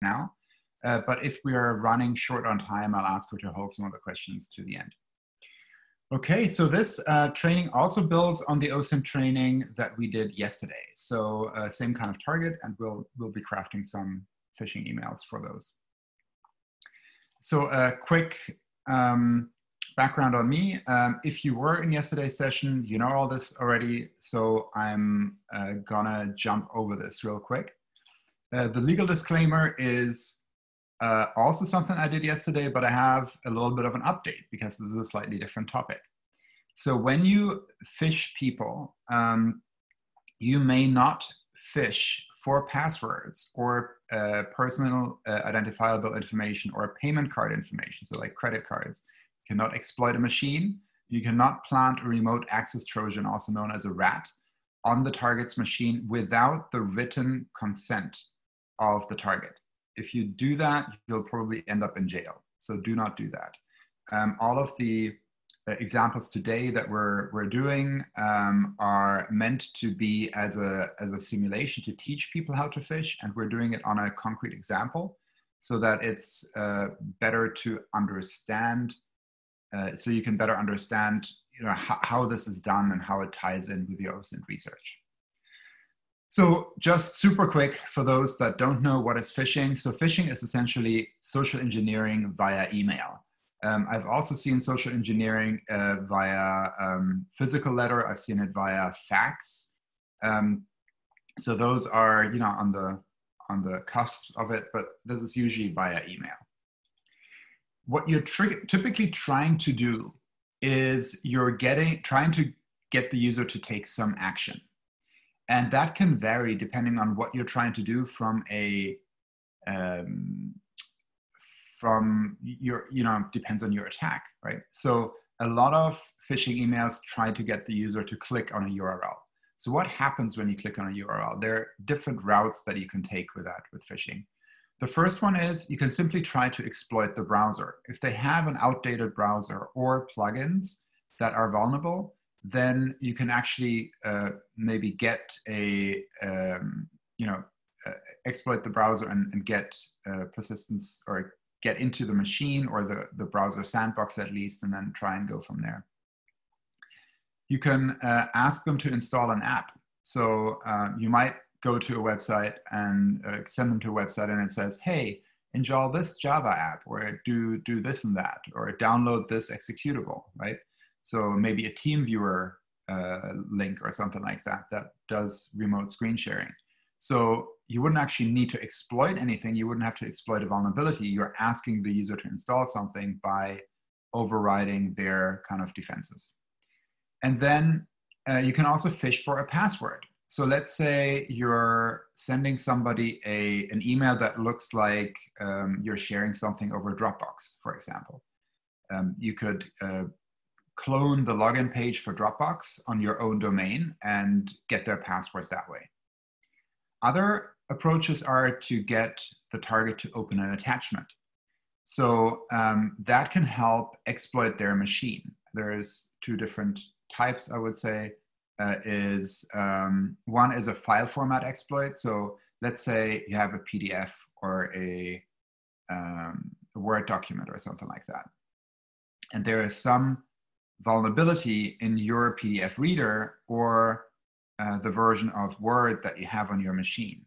now. But if we are running short on time, I'll ask her to hold some of the questions to the end. Okay, so this training also builds on the OSINT training that we did yesterday. So same kind of target, and we'll be crafting some phishing emails for those. So a quick background on me. If you were in yesterday's session, you know all this already, so I'm gonna jump over this real quick. The legal disclaimer is also something I did yesterday, but I have a little bit of an update because this is a slightly different topic. So when you phish people, you may not phish for passwords or personal identifiable information or payment card information, so like credit cards. You cannot exploit a machine. You cannot plant a remote access Trojan, also known as a RAT, on the target's machine without the written consent of the target. If you do that, you'll probably end up in jail. So do not do that. All of the examples today that we're doing are meant to be as a simulation to teach people how to phish, and we're doing it on a concrete example so that it's better to understand, so you can better understand how this is done and how it ties in with your OSINT research. So just super quick for those that don't know what is phishing. So phishing is essentially social engineering via email. I've also seen social engineering via physical letter. I've seen it via fax. So those are on the cusp of it, but this is usually via email. What you're typically trying to do is you're trying to get the user to take some action. And that can vary depending on what you're trying to do from depends on your attack, right? So a lot of phishing emails try to get the user to click on a URL. So what happens when you click on a URL? There are different routes that you can take with that, with phishing. The first one is you can simply try to exploit the browser. If they have an outdated browser or plugins that are vulnerable, then you can actually maybe get exploit the browser and get persistence or get into the machine or the browser sandbox at least, and then try and go from there. You can ask them to install an app. So you might go to a website and send them to a website and it says, hey, install this Java app, or do this and that, or download this executable, right? So maybe a TeamViewer link or something like that that does remote screen sharing. So you wouldn't actually need to exploit anything. You wouldn't have to exploit a vulnerability. You're asking the user to install something by overriding their kind of defenses. And then you can also phish for a password. So let's say you're sending somebody an email that looks like you're sharing something over Dropbox, for example. You could clone the login page for Dropbox on your own domain and get their password that way. Other approaches are to get the target to open an attachment. So that can help exploit their machine. There's two different types, I would say. One is a file format exploit. So let's say you have a PDF or a Word document or something like that. And there is some vulnerability in your PDF reader or the version of Word that you have on your machine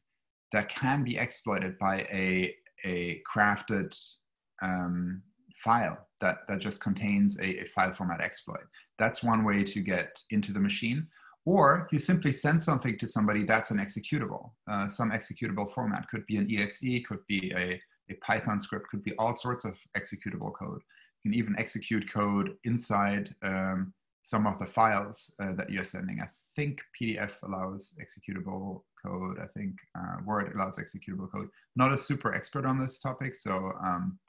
that can be exploited by a crafted file that just contains a file format exploit. That's one way to get into the machine. Or you simply send something to somebody that's an executable. Some executable format could be an exe, could be a Python script, could be all sorts of executable code. You can even execute code inside some of the files that you're sending. I think PDF allows executable code. I think Word allows executable code. Not a super expert on this topic, so I'm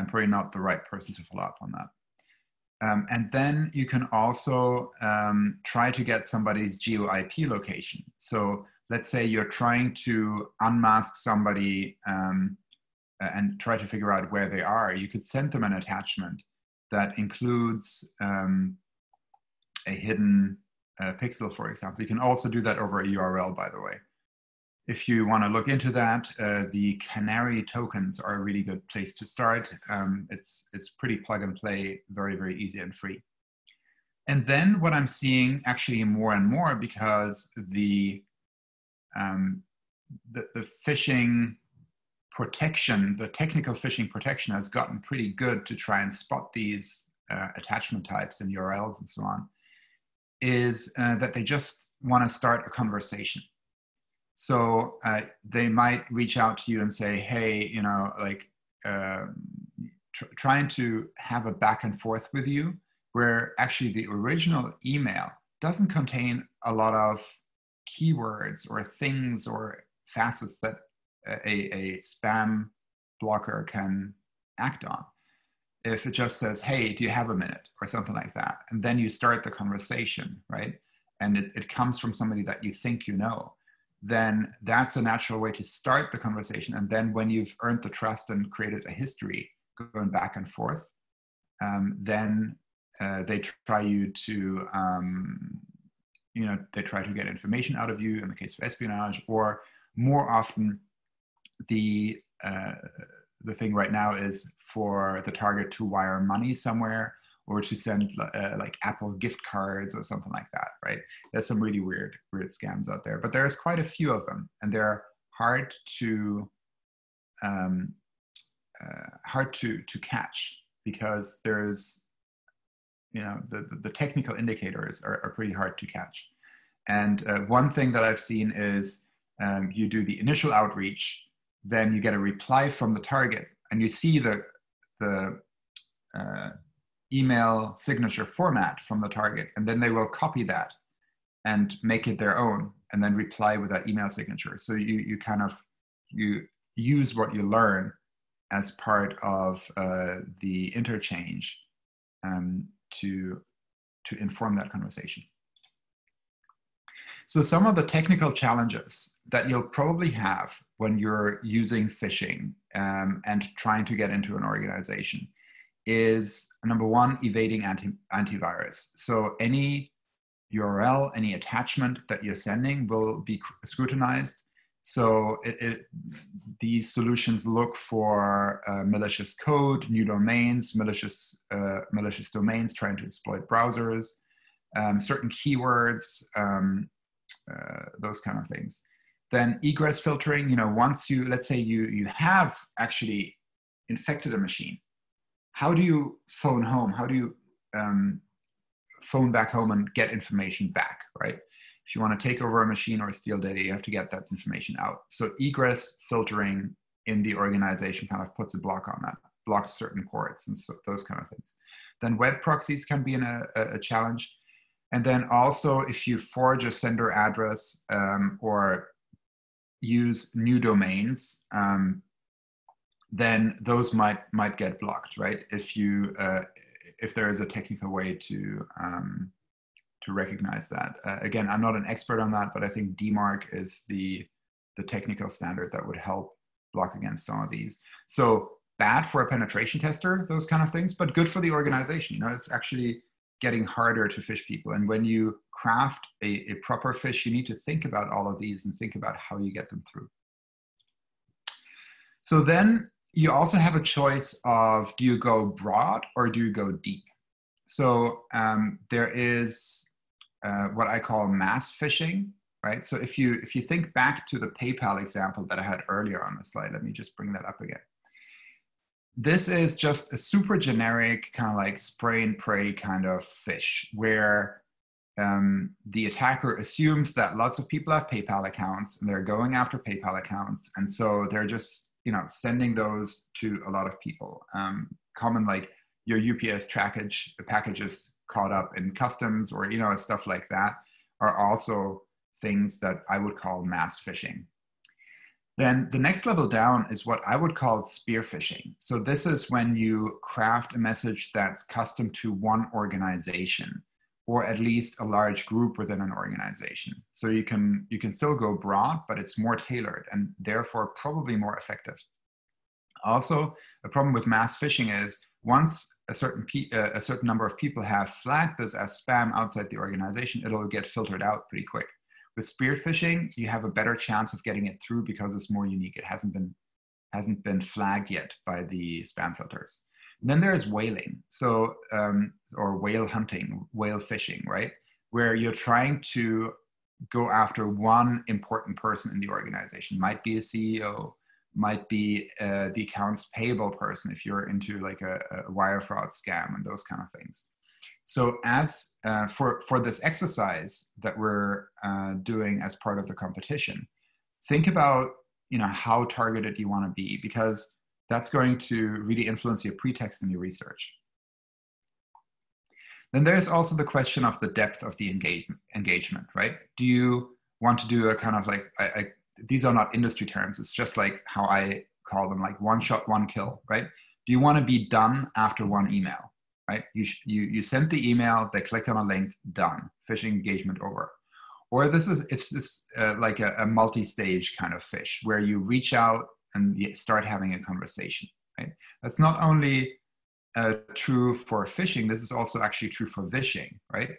probably not the right person to follow up on that. And then you can also try to get somebody's geo-IP location. So let's say you're trying to unmask somebody and try to figure out where they are. You could send them an attachment that includes a hidden pixel, for example. You can also do that over a URL, by the way. if you want to look into that, the Canary tokens are a really good place to start. It's pretty plug and play, very, very easy and free. And then what I'm seeing actually more and more, because the phishing protection, the technical phishing protection has gotten pretty good to try and spot these attachment types and URLs and so on, is that they just want to start a conversation. So they might reach out to you and say, hey, you know, like trying to have a back and forth with you, where actually the original email doesn't contain a lot of keywords or things or facets that a spam blocker can act on. If it just says, hey, do you have a minute, or something like that, and then you start the conversation, right? And it comes from somebody that you think you know, then that's a natural way to start the conversation. And then when you've earned the trust and created a history going back and forth, then they try you to, you know, they try to get information out of you in the case of espionage, or more often the thing right now is for the target to wire money somewhere, or to send like Apple gift cards or something like that, right? There's some really weird scams out there, but there's quite a few of them, and they're hard to catch, because there's, you know, the technical indicators are pretty hard to catch. And one thing that I've seen is you do the initial outreach, then you get a reply from the target, and you see the email signature format from the target, and then they will copy that and make it their own, and then reply with that email signature. So you kind of, you use what you learn as part of the interchange to inform that conversation. So some of the technical challenges that you'll probably have when you're using phishing and trying to get into an organization is, number one, evading antivirus. So any URL, any attachment that you're sending will be scrutinized. So these solutions look for malicious code, new domains, malicious domains trying to exploit browsers, certain keywords, those kind of things. Then egress filtering, you know, once you, let's say you have actually infected a machine, how do you phone home? How do you phone back home and get information back, right? If you want to take over a machine or steal data, you have to get that information out. So egress filtering in the organization kind of puts a block on that, blocks certain ports and so, those kind of things. Then web proxies can be a challenge. And then also, if you forge a sender address or use new domains, then those might get blocked, right? If you if there is a technical way to recognize that. Again, I'm not an expert on that, but I think DMARC is the technical standard that would help block against some of these. So bad for a penetration tester, those kind of things, but good for the organization. You know, it's actually getting harder to phish people. And when you craft a proper phish, you need to think about all of these and think about how you get them through. So then you also have a choice of, do you go broad or do you go deep? So there is what I call mass phishing, right? So if you think back to the PayPal example that I had earlier on the slide, let me just bring that up again. This is just a super generic kind of like spray and pray kind of phish, where the attacker assumes that lots of people have PayPal accounts and they're going after PayPal accounts. And so they're just, you know, sending those to a lot of people. Common, like your UPS packages caught up in customs, or, you know, stuff like that, are also things that I would call mass phishing. Then the next level down is what I would call spear phishing. So this is when you craft a message that's custom to one organization, or at least a large group within an organization. So you can still go broad, but it's more tailored and therefore probably more effective. Also, a problem with mass phishing is once a certain number of people have flagged this as spam outside the organization, it'll get filtered out pretty quick. With spear phishing, you have a better chance of getting it through because it's more unique. It hasn't been flagged yet by the spam filters. And then there's whaling, so or whale hunting, whale fishing, right? Where you're trying to go after one important person in the organization. Might be a CEO, might be the accounts payable person if you're into like a wire fraud scam and those kind of things. So as for this exercise that we're doing as part of the competition, think about how targeted you want to be, because that's going to really influence your pretext and your research. Then there's also the question of the depth of the engagement, right? Do you want to do a kind of like, these are not industry terms, it's just like how I call them, like one shot, one kill, right? Do you want to be done after one email, right? You send the email, they click on a link, done, phishing engagement over. Or it's this like a multi-stage kind of phish where you reach out and you start having a conversation, right? That's not only true for phishing, this is also actually true for vishing, right?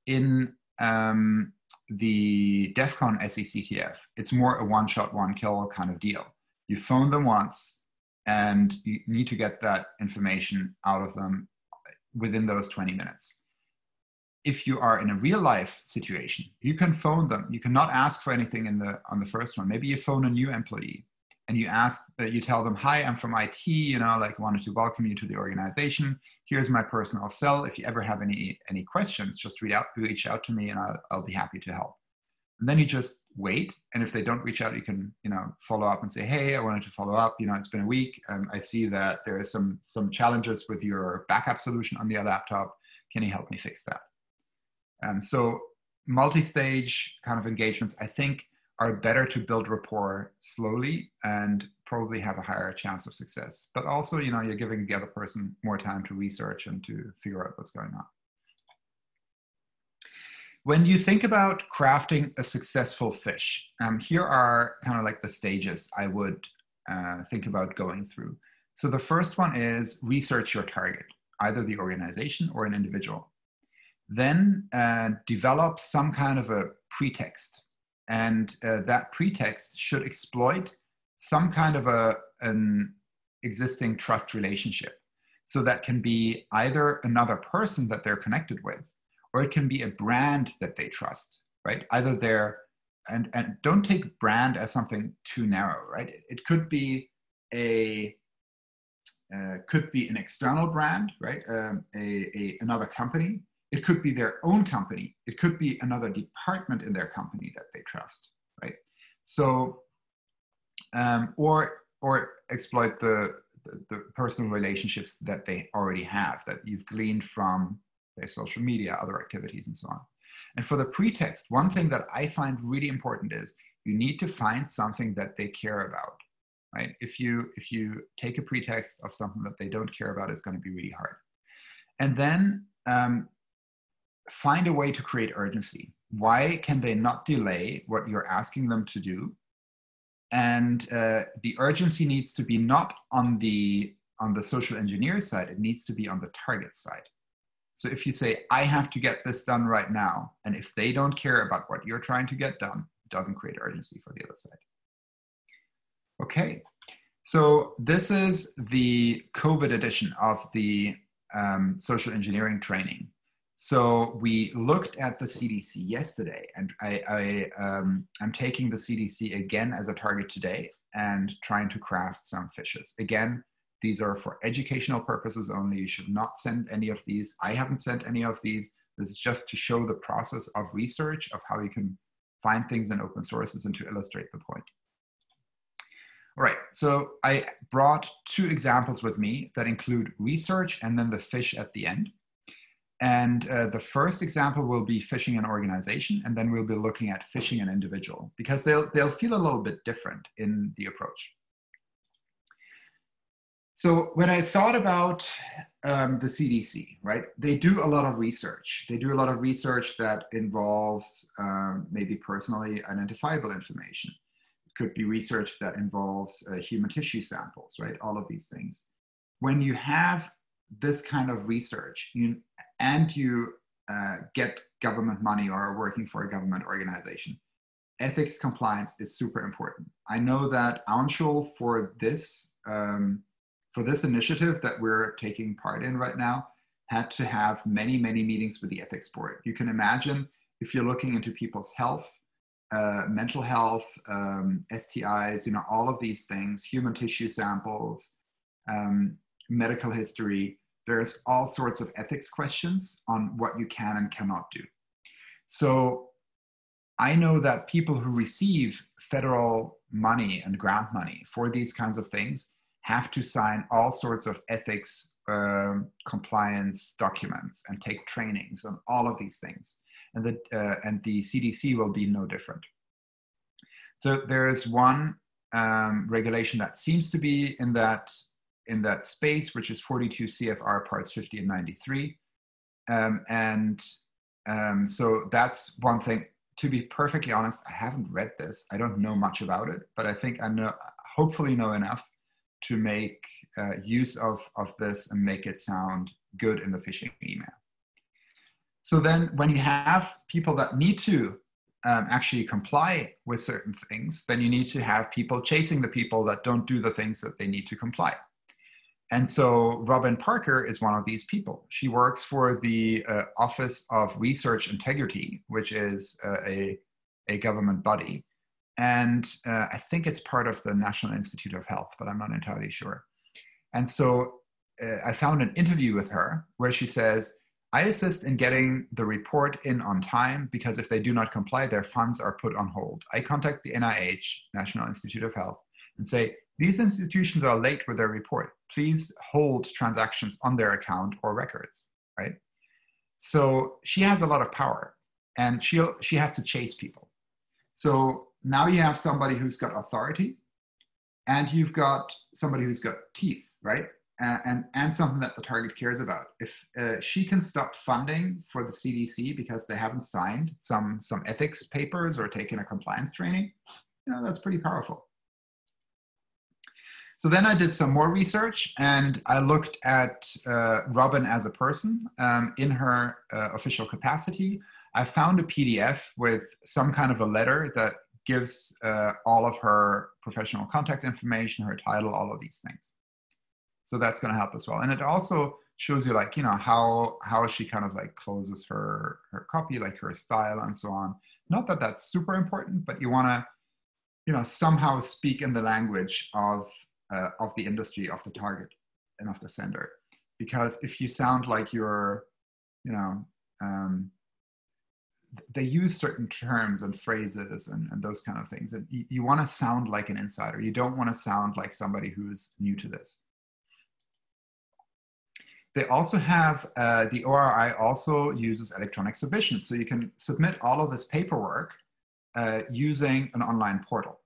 In the DEF CON SECTF, it's more a one shot, one kill kind of deal. You phone them once and you need to get that information out of them within those 20 minutes. If you are in a real life situation, you can phone them. You cannot ask for anything on the first one. Maybe you phone a new employee and you tell them, hi, I'm from IT, like wanted to welcome you to the organization. Here's my personal cell. If you ever have any questions, just reach out to me and I'll be happy to help. And then you just wait. And if they don't reach out, you can, follow up and say, hey, I wanted to follow up. It's been a week. I see that there are some challenges with your backup solution on the laptop. Can you help me fix that? So multi-stage kind of engagements, I think, are better to build rapport slowly and probably have a higher chance of success. But also, you're giving the other person more time to research and to figure out what's going on. When you think about crafting a successful phish, here are kind of like the stages I would think about going through. So the first one is research your target, either the organization or an individual. Then develop some kind of a pretext. And that pretext should exploit some kind of an existing trust relationship. So that can be either another person that they're connected with, or it can be a brand that they trust, right? Either they're, and don't take brand as something too narrow, right? It could be an external brand, right? Another company. It could be their own company. It could be another department in their company that they trust, right? So, or exploit the personal relationships that they already have, that you've gleaned from their social media, other activities, and so on. And for the pretext, one thing that I find really important is you need to find something that they care about, right? If you take a pretext of something that they don't care about, it's going to be really hard. And then find a way to create urgency. Why can they not delay what you're asking them to do? And the urgency needs to be not on the social engineer side, it needs to be on the target side. So if you say, I have to get this done right now, and if they don't care about what you're trying to get done, it doesn't create urgency for the other side. Okay, so this is the COVID edition of the social engineering training. So we looked at the CDC yesterday, and I'm taking the CDC again as a target today and trying to craft some phishes. Again, these are for educational purposes only. You should not send any of these. I haven't sent any of these. This is just to show the process of research, of how you can find things in open sources and to illustrate the point. All right, so I brought two examples with me that include research and then the phish at the end. And the first example will be phishing an organization, and then we'll be looking at phishing an individual, because they'll feel a little bit different in the approach. So when I thought about the CDC, right, they do a lot of research. They do a lot of research that involves maybe personally identifiable information. It could be research that involves human tissue samples, right, all of these things. When you have this kind of research, you get government money or are working for a government organization, ethics compliance is super important. I know that Anshul, for this initiative that we're taking part in right now, had to have many, many meetings with the ethics board. You can imagine if you're looking into people's health, mental health, STIs, all of these things, human tissue samples, medical history, there's all sorts of ethics questions on what you can and cannot do. So I know that people who receive federal money and grant money for these kinds of things have to sign all sorts of ethics compliance documents and take trainings on all of these things. And the CDC will be no different. So there is one regulation that seems to be in that space, which is 42 CFR parts 50 and 93. So that's one thing. To be perfectly honest, I haven't read this. I don't know much about it, but I think I hopefully know enough to make use of this and make it sound good in the phishing email. So then when you have people that need to actually comply with certain things, then you need to have people chasing the people that don't do the things that they need to comply. And so Robin Parker is one of these people. She works for the Office of Research Integrity, which is a government body. And I think it's part of the National Institute of Health, but I'm not entirely sure. And so I found an interview with her where she says, I assist in getting the report in on time because if they do not comply, their funds are put on hold. I contact the NIH, National Institute of Health, and say, these institutions are late with their report. Please hold transactions on their account or records, right? So she has a lot of power and she has to chase people. So now you have somebody who's got authority and you've got somebody who's got teeth, right? And something that the target cares about. If she can stop funding for the CDC because they haven't signed some ethics papers or taken a compliance training, that's pretty powerful. So then I did some more research and I looked at Robin as a person in her official capacity. I found a PDF with some kind of a letter that gives all of her professional contact information, her title, all of these things. So that's going to help as well. And it also shows you how she kind of closes her copy, her style and so on. Not that that's super important, but you want to, somehow speak in the language of the industry, of the target and of the sender. Because if you sound like you're, they use certain terms and phrases and those kind of things. And you want to sound like an insider. You don't want to sound like somebody who's new to this. They also have, the ORI also uses electronic submissions. So you can submit all of this paperwork using an online portal.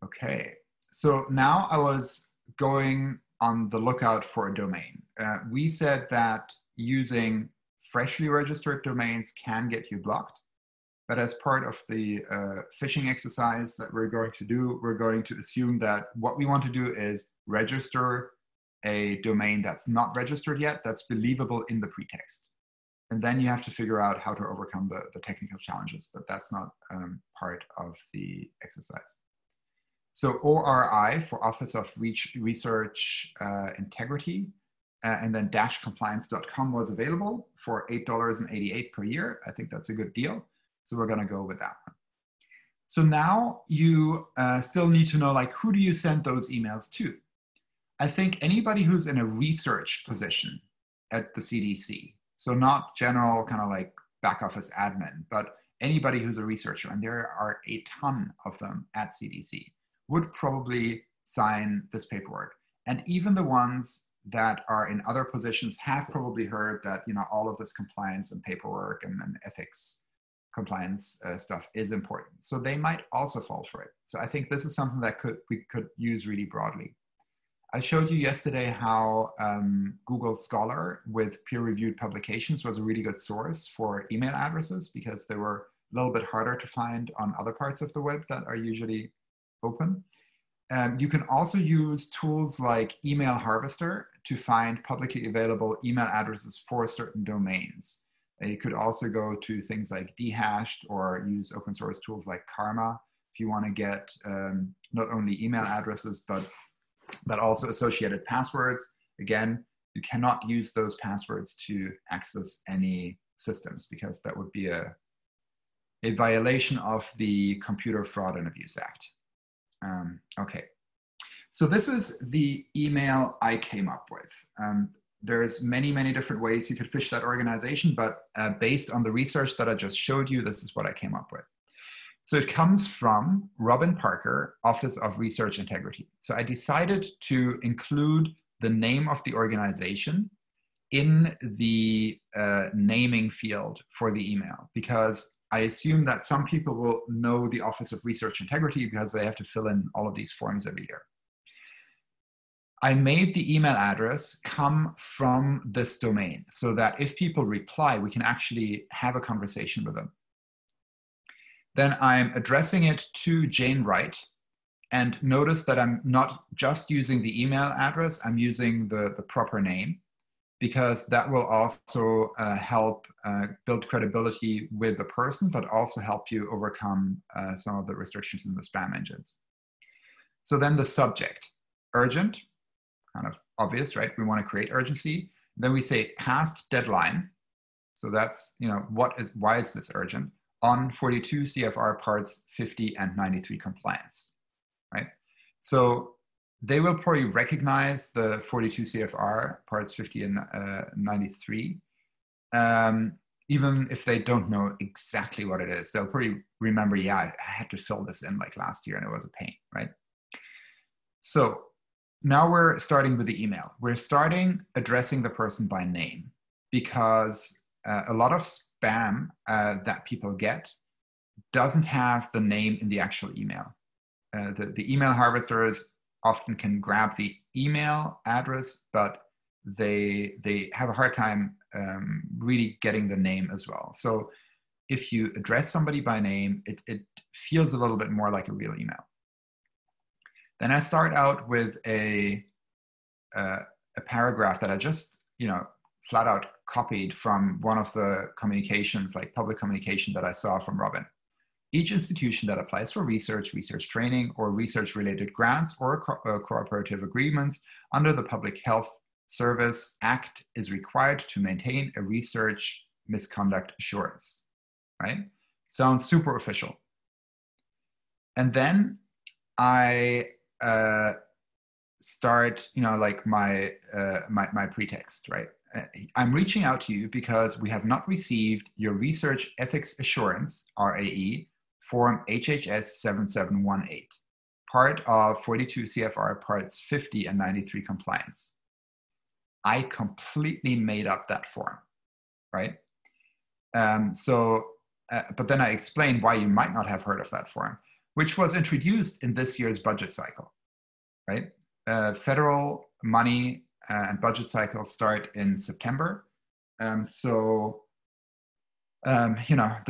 Okay, so now I was going on the lookout for a domain. We said that using freshly registered domains can get you blocked. But as part of the phishing exercise that we're going to do, we're going to assume that what we want to do is register a domain that's not registered yet, that's believable in the pretext. And then you have to figure out how to overcome the technical challenges, but that's not part of the exercise. So ORI for Office of Research Integrity, and then -compliance.com was available for $8.88 per year. I think that's a good deal. So we're gonna go with that one. So now you still need to know, who do you send those emails to? I think anybody who's in a research position at the CDC, so not general kind of back office admin, but anybody who's a researcher, and there are a ton of them at CDC, would probably sign this paperwork. And even the ones that are in other positions have probably heard that all of this compliance and paperwork and ethics compliance stuff is important. So they might also fall for it. So I think this is something that we could use really broadly. I showed you yesterday how Google Scholar with peer-reviewed publications was a really good source for email addresses because they were a little bit harder to find on other parts of the web that are usually open. You can also use tools like Email Harvester to find publicly available email addresses for certain domains. You could also go to things like Dhashed or use open source tools like Karma if you want to get not only email addresses, but also associated passwords. Again, you cannot use those passwords to access any systems because that would be a violation of the Computer Fraud and Abuse Act. Okay, so this is the email I came up with. There's many different ways you could phish that organization, but based on the research that I just showed you, this is what I came up with. So it comes from Robin Parker, Office of Research Integrity. So I decided to include the name of the organization in the naming field for the email, because I assume that some people will know the Office of Research Integrity because they have to fill in all of these forms every year. I made the email address come from this domain so that if people reply, we can actually have a conversation with them. Then I'm addressing it to Jane Wright, and notice that I'm not just using the email address, I'm using the proper name, because that will also help build credibility with the person, but also help you overcome some of the restrictions in the spam engines. So then the subject, urgent, kind of obvious, right? We want to create urgency. Then we say past deadline. So that's, why is this urgent? On 42 CFR parts 50 and 93 compliance, right? So they will probably recognize the 42 CFR parts 50 and 93, even if they don't know exactly what it is. They'll probably remember, yeah, I had to fill this in like last year and it was a pain, right? So now we're starting with the email. We're starting addressing the person by name, because a lot of spam that people get doesn't have the name in the actual email. The email harvesters often can grab the email address, but they have a hard time really getting the name as well. So if you address somebody by name, it feels a little bit more like a real email. Then I start out with a paragraph that I just, flat out copied from one of the communications, like public communication that I saw from Robin. Each institution that applies for research training, or research-related grants or cooperative agreements under the Public Health Service Act is required to maintain a research misconduct assurance, right? Sounds super official. And then I start, like my pretext, right? I'm reaching out to you because we have not received your Research Ethics Assurance, RAE, Form HHS 7718, part of 42 CFR parts 50 and 93 compliance. I completely made up that form, right? But then I explained why you might not have heard of that form, which was introduced in this year's budget cycle, right? Federal money and budget cycles start in September. The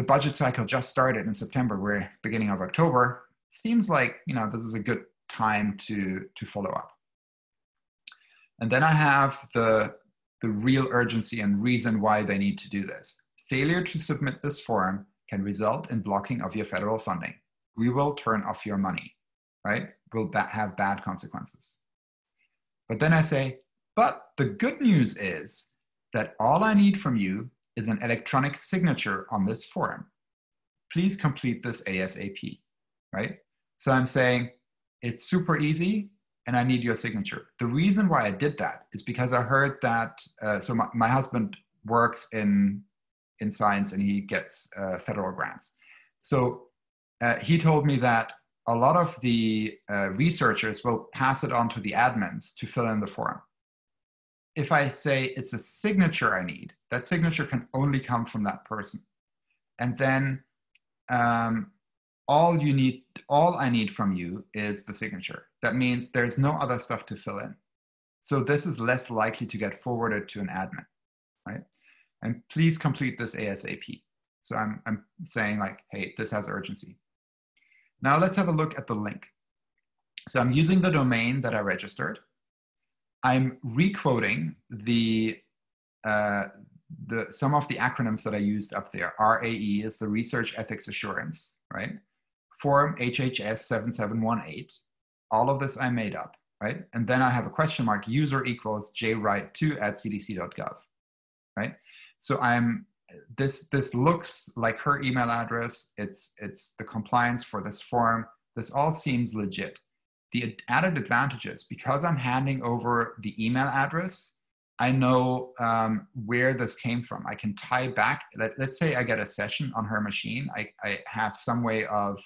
budget cycle just started in September. We're beginning of October. Seems like, this is a good time to follow up. And then I have the real urgency and reason why they need to do this. Failure to submit this form can result in blocking of your federal funding. We will turn off your money, right? Will have bad consequences. But then I say, but the good news is that all I need from you is an electronic signature on this form. Please complete this ASAP, right? So I'm saying it's super easy and I need your signature. The reason why I did that is because I heard that, so my husband works in science and he gets federal grants. So he told me that a lot of the researchers will pass it on to the admins to fill in the form. If I say it's a signature I need, that signature can only come from that person. And then all I need from you is the signature. That means there's no other stuff to fill in. So this is less likely to get forwarded to an admin, right? And please complete this ASAP. So I'm saying like, hey, this has urgency. Now let's have a look at the link. So I'm using the domain that I registered. I'm requoting the some of the acronyms that I used up there. RAE is the Research Ethics Assurance, right? Form HHS 7718. All of this I made up, right? And then I have a question mark, user equals jwrite2@cdc.gov, right? So this looks like her email address. It's the compliance for this form. This all seems legit. The added advantage is because I'm handing over the email address, I know where this came from. I can tie back. Let's say I get a session on her machine. I have some way of,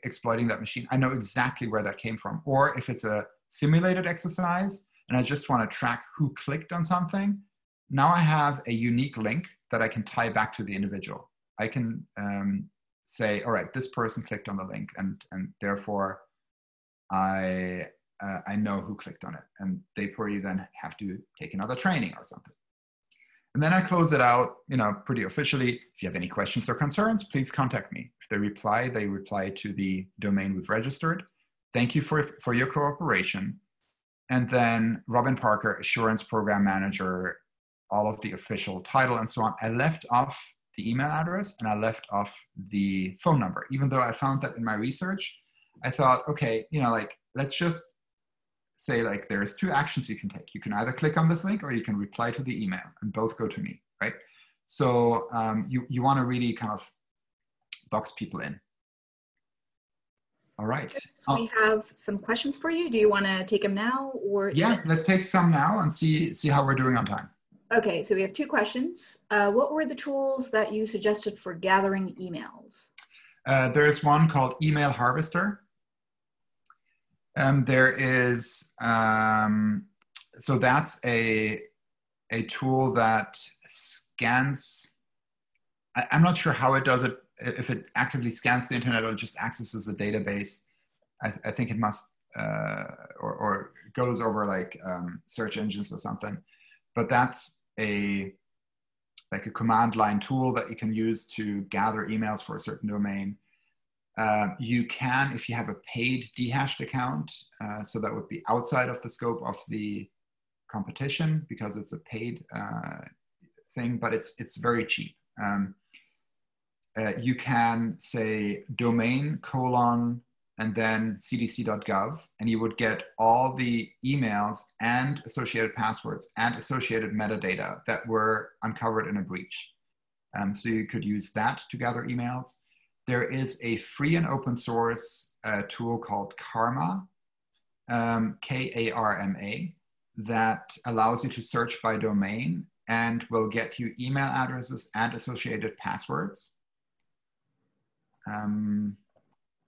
exploiting that machine. I know exactly where that came from. Or if it's a simulated exercise and I just want to track who clicked on something, now I have a unique link that I can tie back to the individual. I can say, all right, this person clicked on the link, and therefore I know who clicked on it, and they probably then have to take another training or something. And then I close it out, pretty officially. If you have any questions or concerns, please contact me. If they reply to the domain we've registered. Thank you for your cooperation. And then Robin Parker, Assurance Program Manager, all of the official title and so on. I left off the email address and I left off the phone number, even though I found that in my research. I thought, okay, let's just say there's two actions you can take. You can either click on this link or you can reply to the email, and both go to me, right? So you want to really kind of box people in. All right. We have some questions for you. Do you want to take them now, or? Yeah, let's take some now and see how we're doing on time. Okay, so we have two questions. What were the tools that you suggested for gathering emails? There's one called Email Harvester. There is, so that's a tool that scans, I'm not sure how it does it, if it actively scans the internet or just accesses a database. I think it must, or goes over search engines or something. But that's a command line tool that you can use to gather emails for a certain domain. You can, if you have a paid dehashed account, so that would be outside of the scope of the competition because it's a paid thing, but it's very cheap. You can say domain : and then cdc.gov, and you would get all the emails and associated passwords and associated metadata that were uncovered in a breach. So you could use that to gather emails. There is a free and open source tool called Karma, K-A-R-M-A, that allows you to search by domain and will get you email addresses and associated passwords.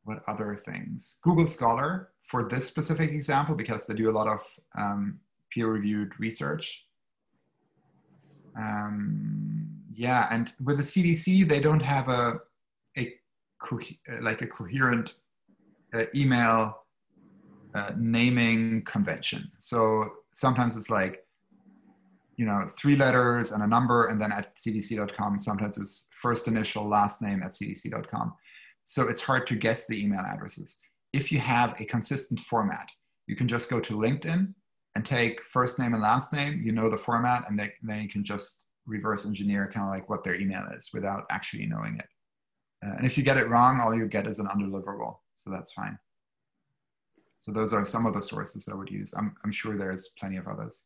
What other things? Google Scholar for this specific example, because they do a lot of peer-reviewed research. Yeah, and with the CDC, they don't have a coherent email naming convention. So sometimes it's 3 letters and a number, and then at cdc.com. Sometimes it's first initial, last name at cdc.com. So it's hard to guess the email addresses. If you have a consistent format, you can just go to LinkedIn and take first name and last name, the format, and then you can just reverse engineer kind of what their email is without actually knowing it. And if you get it wrong, all you get is an undeliverable. So that's fine. So those are some of the sources I would use. I'm sure there's plenty of others.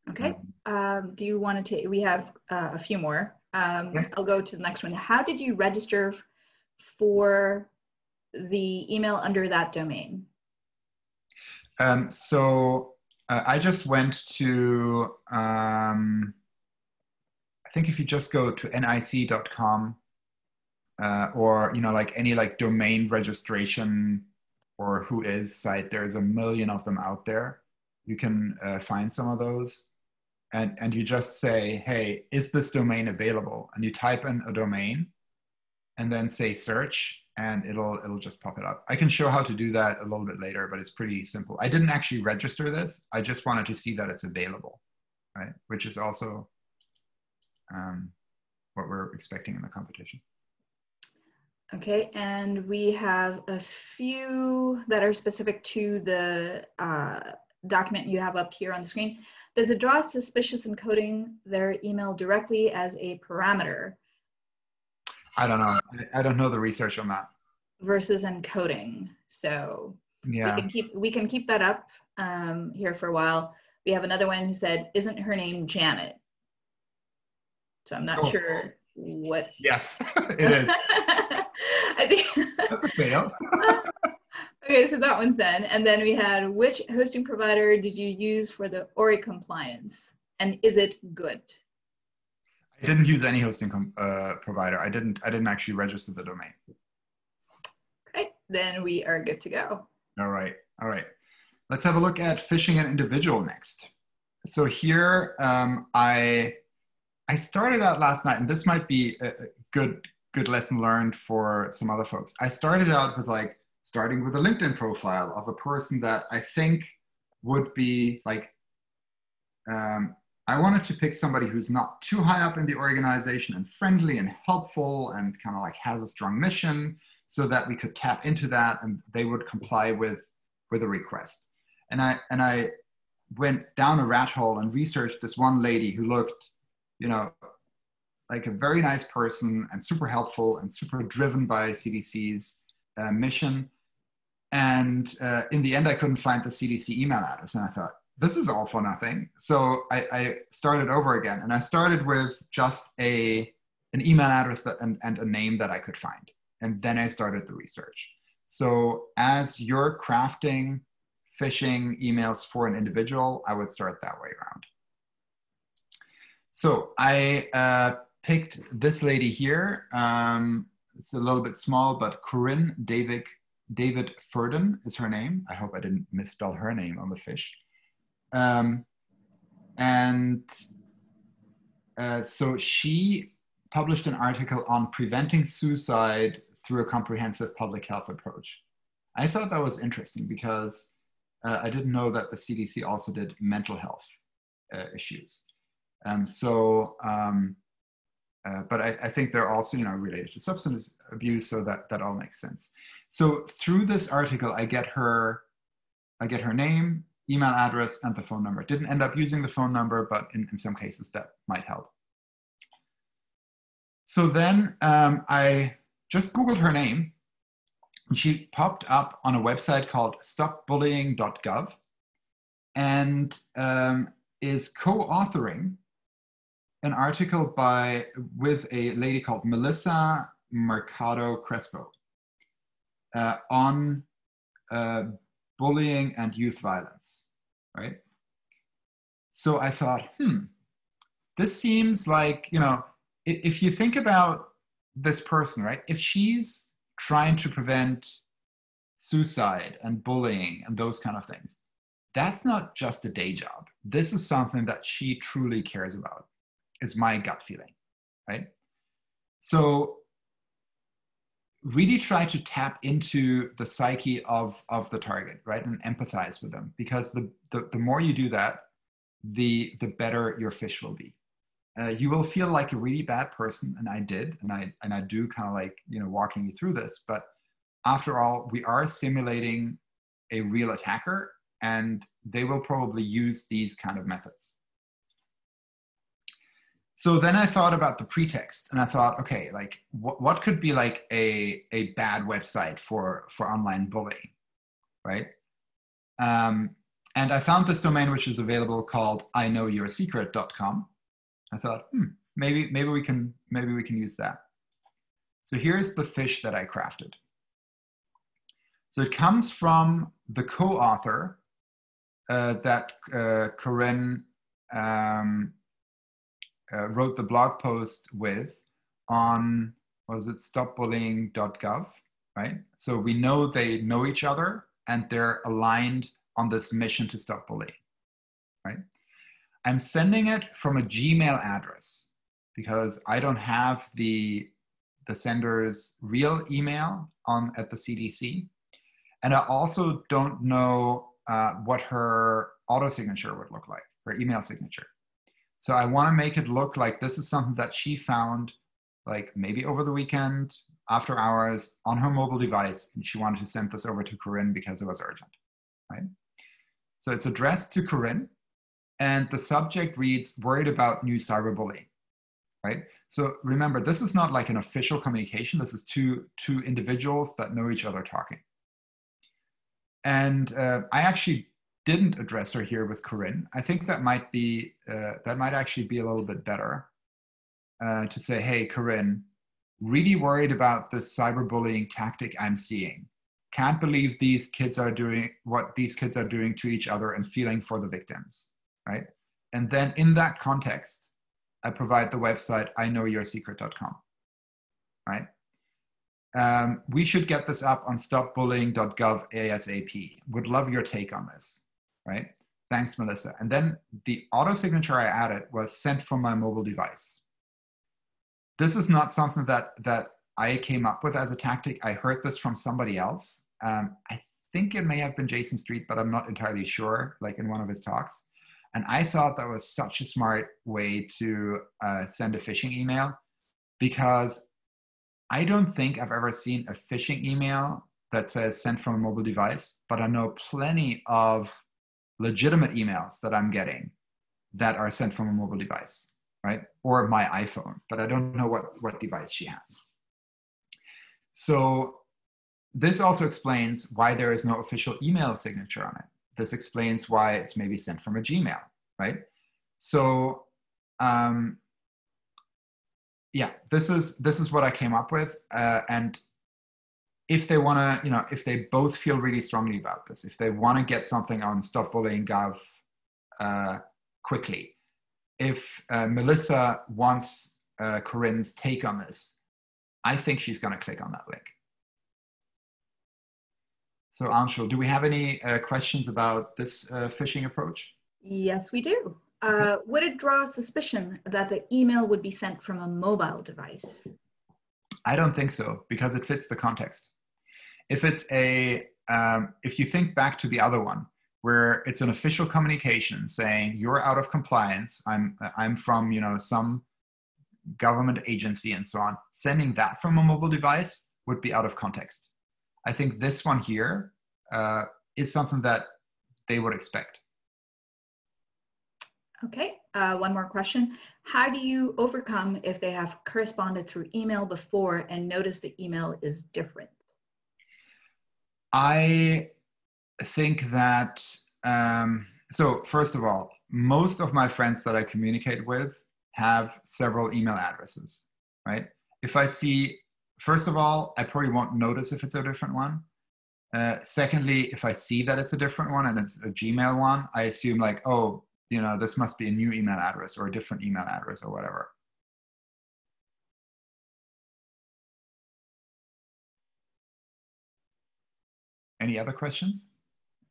Okay. Do you want to take, we have a few more. Yeah. I'll go to the next one. How did you register for the email under that domain? So I just went to, I think if you just go to nic.com or, any domain registration or Whois site, there's a million of them out there. You can find some of those. And you just say, hey, is this domain available? And you type in a domain and then say search, and it'll just pop it up. I can show how to do that a little bit later, but it's pretty simple. I didn't actually register this. I just wanted to see that it's available, right? Which is also what we're expecting in the competition. Okay, and we have a few that are specific to the document you have up here on the screen. Does it draw suspicious encoding their email directly as a parameter? I don't know. I don't know the research on that. Versus encoding. So yeah, we can keep that up here for a while. We have another one who said, "Isn't her name Janet?" So I'm not sure what. Yes, it is. I think That's a fail. Okay, so that one's done. And then we had, which hosting provider did you use for the ORI compliance? And is it good? I didn't use any hosting provider. I didn't actually register the domain. Okay, then we are good to go. All right. Let's have a look at phishing an individual next. So here, I started out last night, and this might be a good lesson learned for some other folks. I started out with starting with a LinkedIn profile of a person that I think would be I wanted to pick somebody who's not too high up in the organization and friendly and helpful and kind of has a strong mission, so that we could tap into that and they would comply with a request. And I went down a rat hole and researched this one lady who looked, like a very nice person and super helpful and super driven by CDC's mission. And in the end, I couldn't find the CDC email address. And I thought, this is all for nothing. So I started over again. And I started with just an email address and a name that I could find. And then I started the research. So as you're crafting phishing emails for an individual, I would start that way around. So I picked this lady here. It's a little bit small, but Corinne David Furden is her name. I hope I didn't misspell her name on the Phish. So she published an article on preventing suicide through a comprehensive public health approach. I thought that was interesting because I didn't know that the CDC also did mental health issues. But I think they're also, related to substance abuse, so that all makes sense. So through this article, I get her name, email address, and the phone number. Didn't end up using the phone number, but in some cases that might help. So then I just Googled her name, and she popped up on a website called stopbullying.gov, and is co-authoring an article with a lady called Melissa Mercado Crespo on bullying and youth violence, right? So I thought, this seems like, if you think about this person, right? If she's trying to prevent suicide and bullying and those kind of things, that's not just a day job. This is something that she truly cares about, is my gut feeling, right? So really try to tap into the psyche of the target, right? And empathize with them, because the more you do that, the better your Phish will be. You will feel like a really bad person, and I did, and I do kind of walking you through this, but after all, we are simulating a real attacker, and they will probably use these kind of methods. So then I thought about the pretext, and I thought, okay, what could be a bad website for online bullying, right? And I found this domain, which is available, called iknowyoursecret.com. I thought, maybe we can use that. So here's the Phish that I crafted. So it comes from the co-author that Corinne wrote the blog post with on, was it stopbullying.gov, right? So we know they know each other and they're aligned on this mission to stop bullying, right? I'm sending it from a Gmail address because I don't have the sender's real email at the CDC. And I also don't know what her auto signature would look like, her email signature. So I want to make it look like this is something that she found, maybe over the weekend, after hours, on her mobile device, and she wanted to send this over to Corinne because it was urgent, right? So it's addressed to Corinne, and the subject reads, worried about new cyberbullying, right? So remember, this is not like an official communication. This is two individuals that know each other talking. And I actually didn't address her here with Corinne. I think that might actually be a little bit better to say, hey, Corinne, really worried about this cyberbullying tactic I'm seeing. Can't believe these kids are doing what these kids are doing to each other and feeling for the victims, right? And then in that context, I provide the website iknowyoursecret.com, right? We should get this up on stopbullying.gov ASAP. Would love your take on this, right? Thanks, Melissa. And then the auto signature I added was sent from my mobile device. This is not something that I came up with as a tactic. I heard this from somebody else. I think it may have been Jason Street, but I'm not entirely sure, like in one of his talks. And I thought that was such a smart way to send a phishing email, because I don't think I've ever seen a phishing email that says sent from a mobile device, but I know plenty of legitimate emails that I'm getting that are sent from a mobile device, right? Or my iPhone, but I don't know what device she has. So this also explains why there is no official email signature on it. This explains why it's maybe sent from a Gmail, right? So yeah, this is what I came up with. And if they want to, if they both feel really strongly about this, if they want to get something on stopbullying.gov quickly, if Melissa wants Corinne's take on this, I think she's going to click on that link. So Anshul, do we have any questions about this phishing approach? Yes, we do. Would it draw suspicion that the email would be sent from a mobile device? I don't think so, because it fits the context. If it's if you think back to the other one, where it's an official communication saying you're out of compliance, I'm from some government agency and so on, sending that from a mobile device would be out of context. I think this one here is something that they would expect. Okay, one more question. How do you overcome if they have corresponded through email before and notice the email is different? I think that, so first of all, most of my friends that I communicate with have several email addresses, right? If I see, first of all, I probably won't notice if it's a different one. Secondly, if I see that it's a different one and it's a Gmail one, I assume like, oh, this must be a new email address or a different email address or whatever. Any other questions?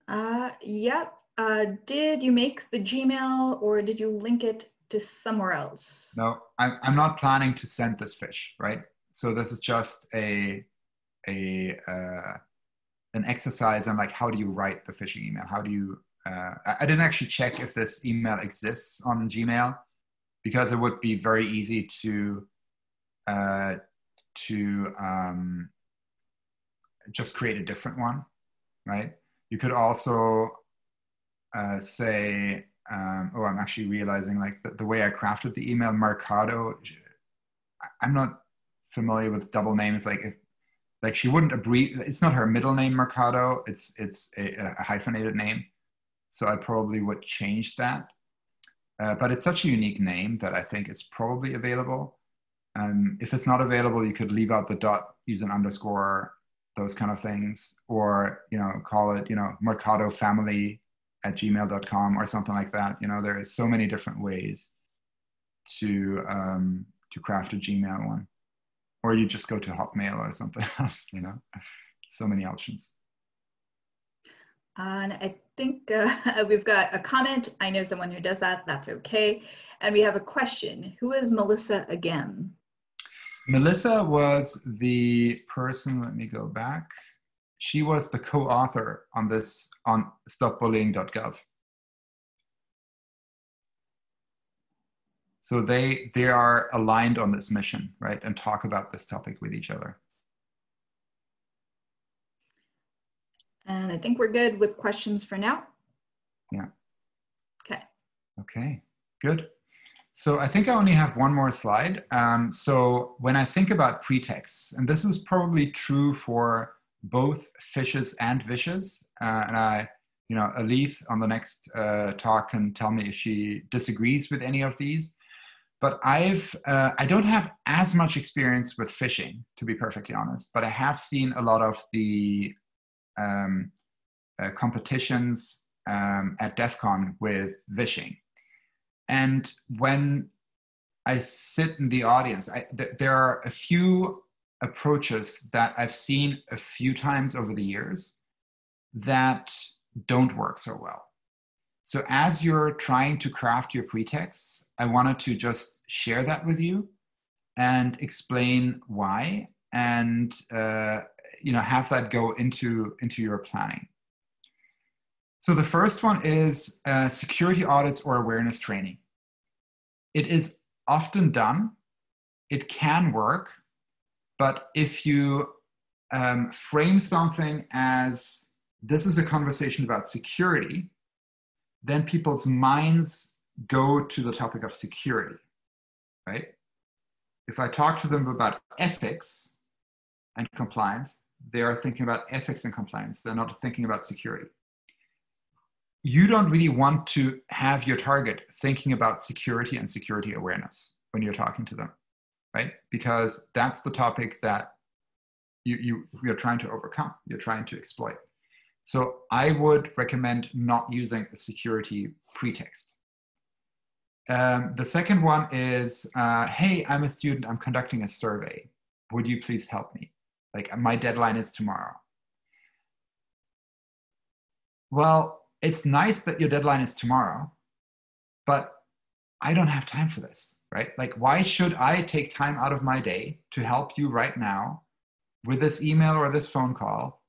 Yep. Did you make the Gmail or did you link it to somewhere else? No, I'm not planning to send this fish, right? So this is just an exercise on like, how do you write the phishing email? How do you, I didn't actually check if this email exists on Gmail, because it would be very easy to just create a different one, right? You could also say, oh, I'm actually realizing like the way I crafted the email, Mercado, I'm not familiar with double names. Like she wouldn't abbreviate, it's not her middle name, Mercado, it's a hyphenated name. So I probably would change that. But it's such a unique name that I think it's probably available. If it's not available, you could leave out the dot, use an underscore, those kind of things, or call it mercadofamily@gmail.com or something like that. There is so many different ways to craft a Gmail one, or you just go to Hotmail or something else. So many options. And I think we've got a comment. I know someone who does that. That's okay. And we have a question. Who is Melissa again? Melissa was the person, let me go back. She was the co-author on this, on stopbullying.gov. So they are aligned on this mission, right? And talk about this topic with each other. And I think we're good with questions for now. Yeah. Okay. Okay, good. So I think I only have one more slide. So when I think about pretexts, and this is probably true for both Fishes and Vishes, and Alith on the next talk can tell me if she disagrees with any of these. But I don't have as much experience with phishing, to be perfectly honest, but I have seen a lot of the competitions at DEF CON with phishing. And when I sit in the audience, there are a few approaches that I've seen a few times over the years that don't work so well. So as you're trying to craft your pretexts, I wanted to just share that with you and explain why, and have that go into your planning. So the first one is security audits or awareness training. It is often done. It can work, but if you frame something as this is a conversation about security, then people's minds go to the topic of security, right? If I talk to them about ethics and compliance, they are thinking about ethics and compliance. They're not thinking about security. You don't really want to have your target thinking about security and security awareness when you're talking to them, right? Because that's the topic that you're trying to overcome, you're trying to exploit. So I would recommend not using a security pretext. The second one is, hey, I'm a student, I'm conducting a survey. Would you please help me? Like, my deadline is tomorrow. Well, it's nice that your deadline is tomorrow, but I don't have time for this, right? Like, why should I take time out of my day to help you right now with this email or this phone call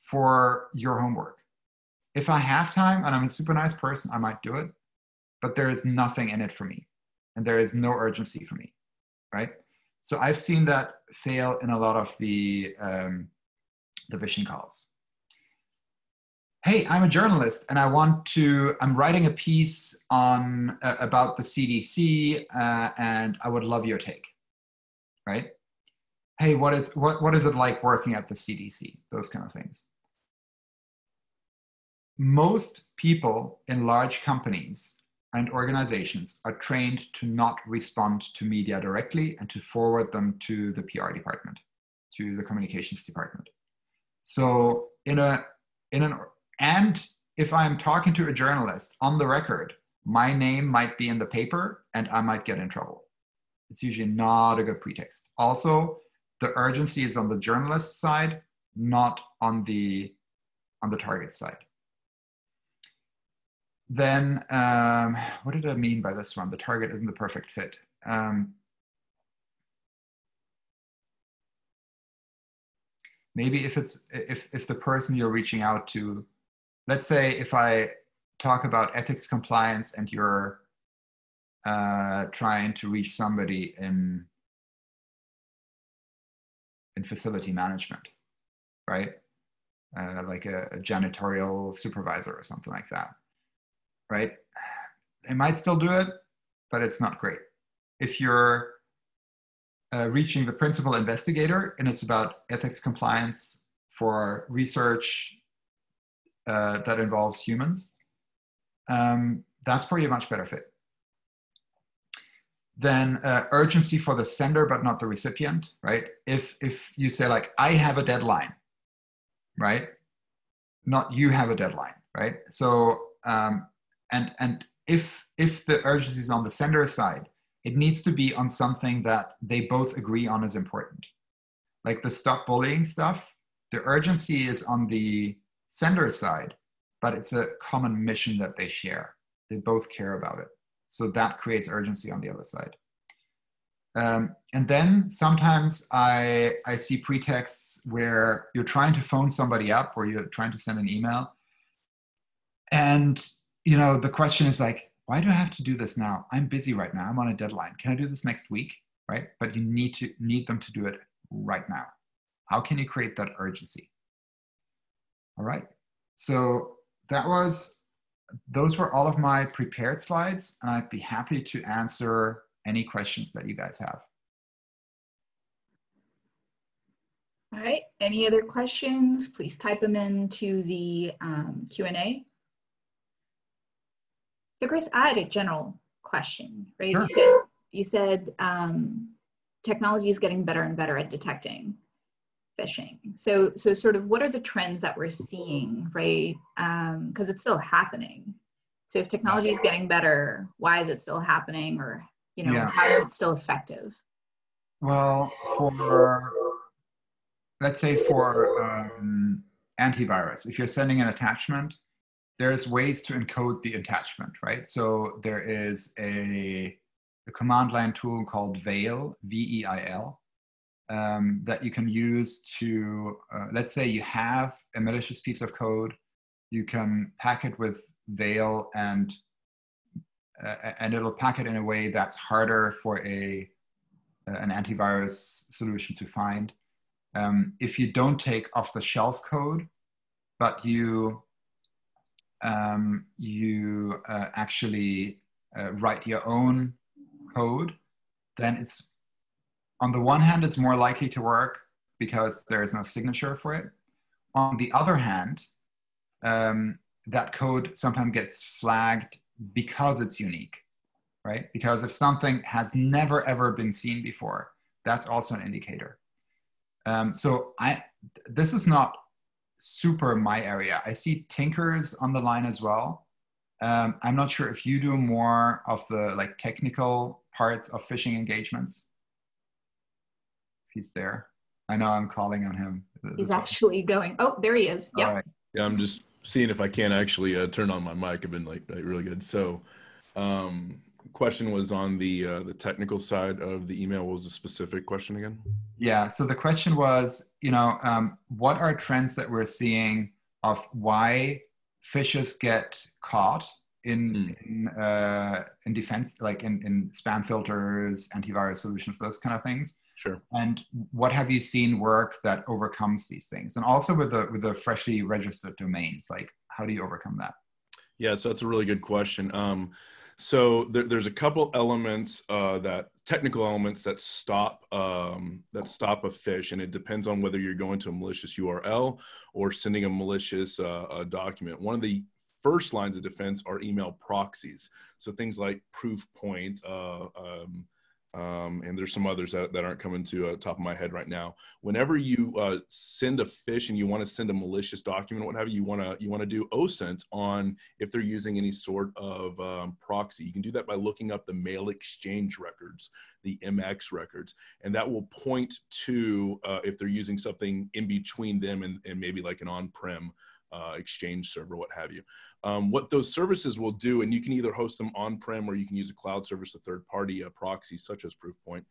for your homework? If I have time and I'm a super nice person, I might do it, but there is nothing in it for me and there is no urgency for me, right? So I've seen that fail in a lot of the phishing calls. Hey, I'm a journalist and I'm writing a piece on about the CDC and I would love your take, right? Hey, what is it like working at the CDC? Those kind of things. Most people in large companies and organizations are trained to not respond to media directly and to forward them to the PR department, to the communications department. So and if I'm talking to a journalist on the record, my name might be in the paper and I might get in trouble. It's usually not a good pretext. Also, the urgency is on the journalist side, not on the target side. Then, what did I mean by this one? The target isn't the perfect fit. Maybe if the person you're reaching out to, let's say if I talk about ethics compliance and you're trying to reach somebody in facility management, right? Like a janitorial supervisor or something like that, right? They might still do it, but it's not great. If you're reaching the principal investigator and it's about ethics compliance for research that involves humans, that's probably a much better fit. Then urgency for the sender, but not the recipient, right? If you say like, I have a deadline, right? Not you have a deadline, right? So, and if the urgency is on the sender side, it needs to be on something that they both agree on is important. Like the stop bullying stuff, the urgency is on the sender side, but it's a common mission that they share. They both care about it. So that creates urgency on the other side. And then sometimes I see pretexts where you're trying to phone somebody up or you're trying to send an email. And the question is like, why do I have to do this now? I'm busy right now. I'm on a deadline. Can I do this next week? Right? But you need them to do it right now. How can you create that urgency? All right. So that was those were all of my prepared slides, and I'd be happy to answer any questions that you guys have. All right, any other questions? Please type them into the Q&A. So Chris, I had a general question, right? Sure. You said technology is getting better and better at detecting phishing. So sort of what are the trends that we're seeing, right? Because it's still happening. So if technology is getting better, why is it still happening? Or, you know, how is it still effective? Well, let's say for antivirus, if you're sending an attachment, there's ways to encode the attachment, right? So there is a command line tool called Veil, V-E-I-L, that you can use to, let's say you have a malicious piece of code, you can pack it with Veil and it'll pack it in a way that's harder for an antivirus solution to find. If you don't take off-the-shelf code, but you actually write your own code, then it's, on the one hand, it's more likely to work because there is no signature for it. On the other hand, that code sometimes gets flagged because it's unique, right? Because if something has never, ever been seen before, that's also an indicator. So this is not super my area. I see Tinkers on the line as well. I'm not sure if you do more of the like technical parts of phishing engagements. If he's there. I know I'm calling on him. He's actually going. Oh, there he is. Yep. Right. Yeah, I'm just seeing if I can actually turn on my mic. I've been like really good. So question was on the technical side of the email. What was the specific question again? Yeah, so the question was, you know, what are trends that we're seeing of why phishers get caught in defense, like in spam filters, antivirus solutions, those kind of things. Sure. And what have you seen work that overcomes these things? And also with the freshly registered domains, like how do you overcome that? Yeah, so that's a really good question. So there's a couple elements technical elements that stop a phish, and it depends on whether you're going to a malicious URL or sending a malicious document. One of the first lines of defense are email proxies. So things like Proofpoint, and there's some others that aren't coming to top of my head right now. Whenever you send a phish and you want to send a malicious document, what have you, you want to do OSINT on if they're using any sort of proxy. You can do that by looking up the mail exchange records, the MX records, and that will point to if they're using something in between them and maybe like an on-prem exchange server, what have you. What those services will do, and you can either host them on-prem or you can use a cloud service, a third-party proxy such as Proofpoint.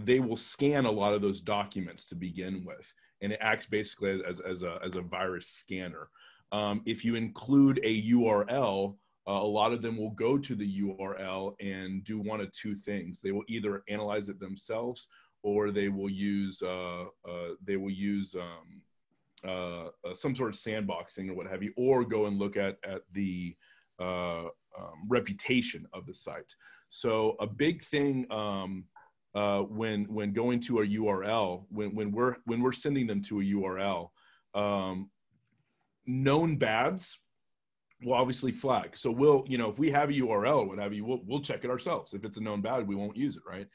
They will scan a lot of those documents to begin with, and it acts basically as a virus scanner. If you include a URL, a lot of them will go to the URL and do one of two things. They will either analyze it themselves, or they will use some sort of sandboxing or what have you, or go and look at the reputation of the site. So a big thing when going to a URL, when we're sending them to a URL, known bads will obviously flag. So we'll, if we have a URL or what have you, we'll check it ourselves. If it's a known bad, we won't use it, right?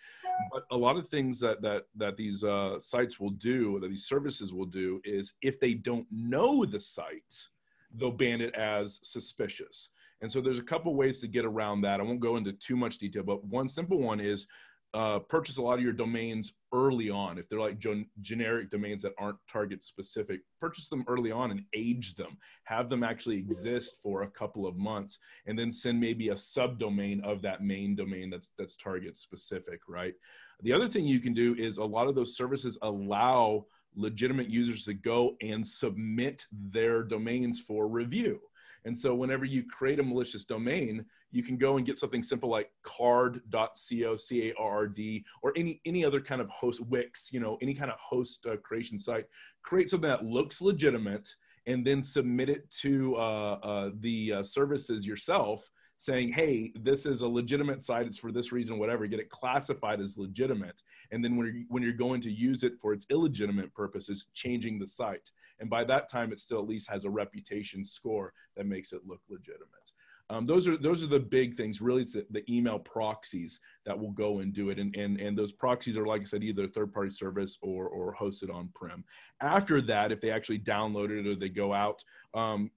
But a lot of things that these sites will do, that these services will do, is if they don't know the site, they'll ban it as suspicious. And so there's a couple ways to get around that. I won't go into too much detail, but one simple one is purchase a lot of your domains early on. If they're like generic domains that aren't target specific, purchase them early on and age them. Have them actually exist for a couple of months, and then send maybe a subdomain of that main domain that's target specific, right? The other thing you can do is a lot of those services allow legitimate users to go and submit their domains for review. And so whenever you create a malicious domain, you can go and get something simple like card.co, C-A-R-R-D, or any other kind of host, Wix, any kind of host creation site. Create something that looks legitimate and then submit it to the services yourself, saying, hey, this is a legitimate site, it's for this reason, whatever, get it classified as legitimate. And then when you're going to use it for its illegitimate purposes, changing the site. And by that time, it still at least has a reputation score that makes it look legitimate. Those are the big things. Really, it's the email proxies that will go and do it. And those proxies are, like I said, either third-party service or hosted on-prem. After that, if they actually download it or they go out,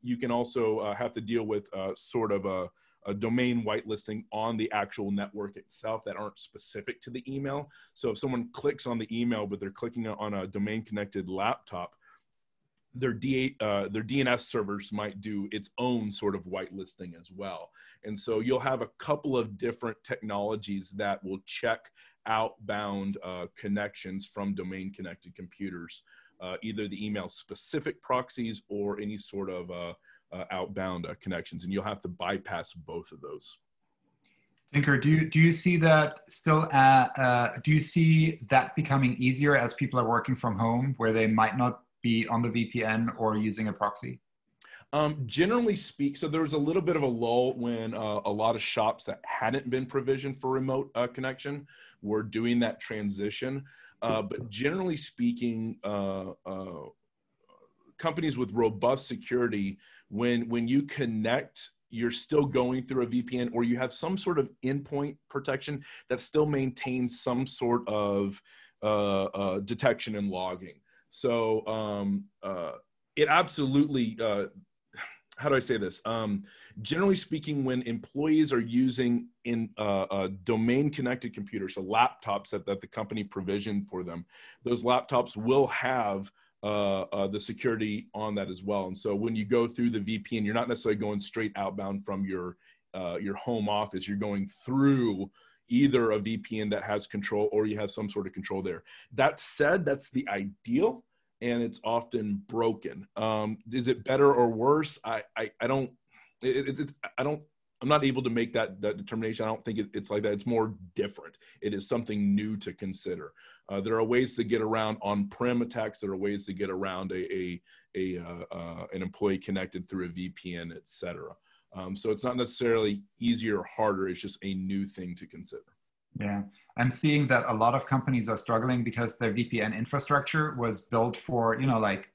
you can also have to deal with sort of a domain whitelisting on the actual network itself that aren't specific to the email. So if someone clicks on the email, but they're clicking on a domain connected laptop, their DNS servers might do its own sort of whitelisting as well. And so you'll have a couple of different technologies that will check outbound connections from domain connected computers, either the email specific proxies or any sort of outbound connections, and you'll have to bypass both of those. Tinker, do you see that still? Do you see that becoming easier as people are working from home, where they might not be on the VPN or using a proxy? Generally speak, so there was a little bit of a lull when a lot of shops that hadn't been provisioned for remote connection were doing that transition. But generally speaking, companies with robust security, when you connect, you're still going through a VPN, or you have some sort of endpoint protection that still maintains some sort of detection and logging. So it absolutely, how do I say this? Generally speaking, when employees are using domain connected computers, so laptops that the company provisioned for them, those laptops will have the security on that as well. And so when you go through the VPN, you're not necessarily going straight outbound from your home office. You're going through either a VPN that has control, or you have some sort of control there. That said, that's the ideal, and it's often broken. Is it better or worse? I'm not able to make that determination. I don't think it's like that. It's more different. It is something new to consider. There are ways to get around on-prem attacks. There are ways to get around an employee connected through a VPN, et cetera. So it's not necessarily easier or harder. It's just a new thing to consider. Yeah, I'm seeing that a lot of companies are struggling because their VPN infrastructure was built for, like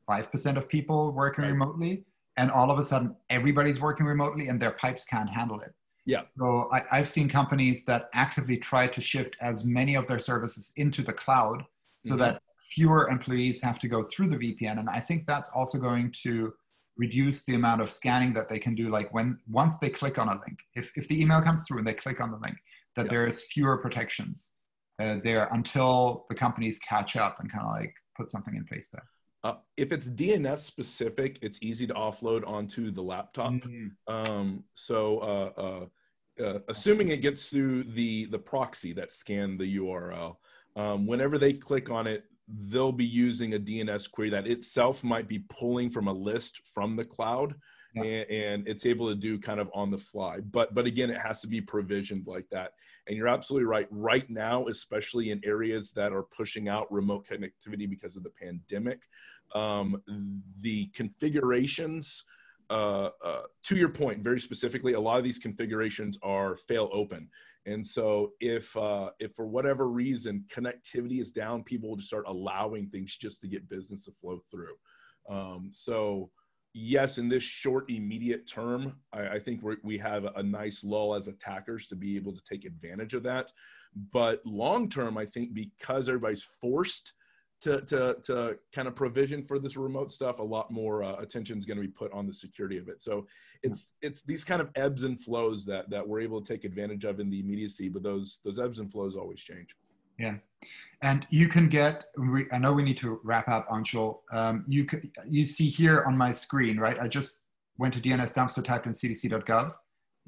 5% of people working remotely. And all of a sudden, everybody's working remotely and their pipes can't handle it. Yeah. So I've seen companies that actively try to shift as many of their services into the cloud so that fewer employees have to go through the VPN. And I think that's also going to reduce the amount of scanning that they can do. Like once they click on a link, if the email comes through and they click on the link, that there is fewer protections there until the companies catch up and kind of like put something in place there. If it's DNS specific, it's easy to offload onto the laptop. Assuming it gets through the proxy that scanned the URL, whenever they click on it, they'll be using a DNS query that itself might be pulling from a list from the cloud, and it's able to do kind of on the fly. But again, it has to be provisioned like that. And you're absolutely right. Right now, especially in areas that are pushing out remote connectivity because of the pandemic, the configurations, to your point, very specifically, a lot of these configurations are fail open. And so if for whatever reason connectivity is down, people will just start allowing things just to get business to flow through. So yes, in this short, immediate term, I think we have a nice lull as attackers to be able to take advantage of that. But long term, I think because everybody's forced to kind of provision for this remote stuff, a lot more attention is going to be put on the security of it. So it's these kind of ebbs and flows that we're able to take advantage of in the immediacy, but those ebbs and flows always change. Yeah. And you can get, I know we need to wrap up, Anshul. You see here on my screen, right? I just went to DNS dumpster, typed in cdc.gov.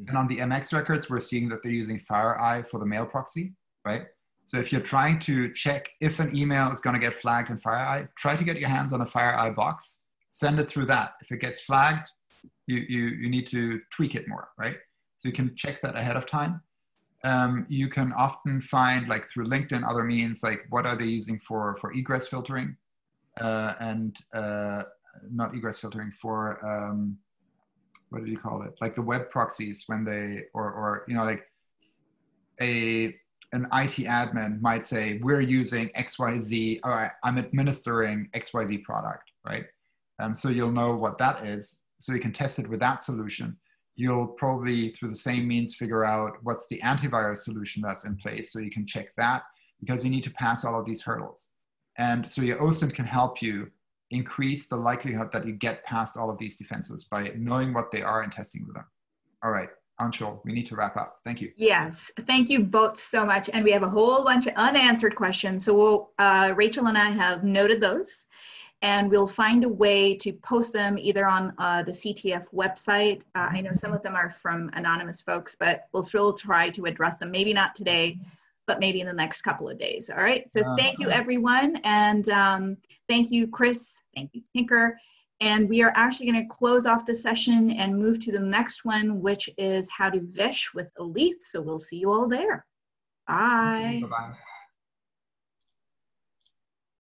And on the MX records, we're seeing that they're using FireEye for the mail proxy, right? So if you're trying to check if an email is going to get flagged in FireEye, try to get your hands on a FireEye box, send it through that. If it gets flagged, you need to tweak it more, right? So you can check that ahead of time. You can often find, like through LinkedIn, other means, like what are they using for egress filtering, and not egress filtering, for, what did you call it? Like the web proxies when they, or you know, like an IT admin might say, we're using XYZ, or I'm administering XYZ product, right? So you'll know what that is. So you can test it with that solution. You'll probably, through the same means, figure out what's the antivirus solution that's in place. So you can check that, because you need to pass all of these hurdles. And so your OSINT can help you increase the likelihood that you get past all of these defenses by knowing what they are and testing with them. All right, Anshul, we need to wrap up. Thank you. Yes, thank you both so much. And we have a whole bunch of unanswered questions. So Rachel and I have noted those, and we'll find a way to post them either on the CTF website. I know some of them are from anonymous folks, but we'll still try to address them. Maybe not today, but maybe in the next couple of days. All right, so thank you everyone. And thank you, Chris, thank you, Tinker. And we are actually gonna close off the session and move to the next one, which is how to Phish with Elite. So we'll see you all there. Bye. Bye-bye.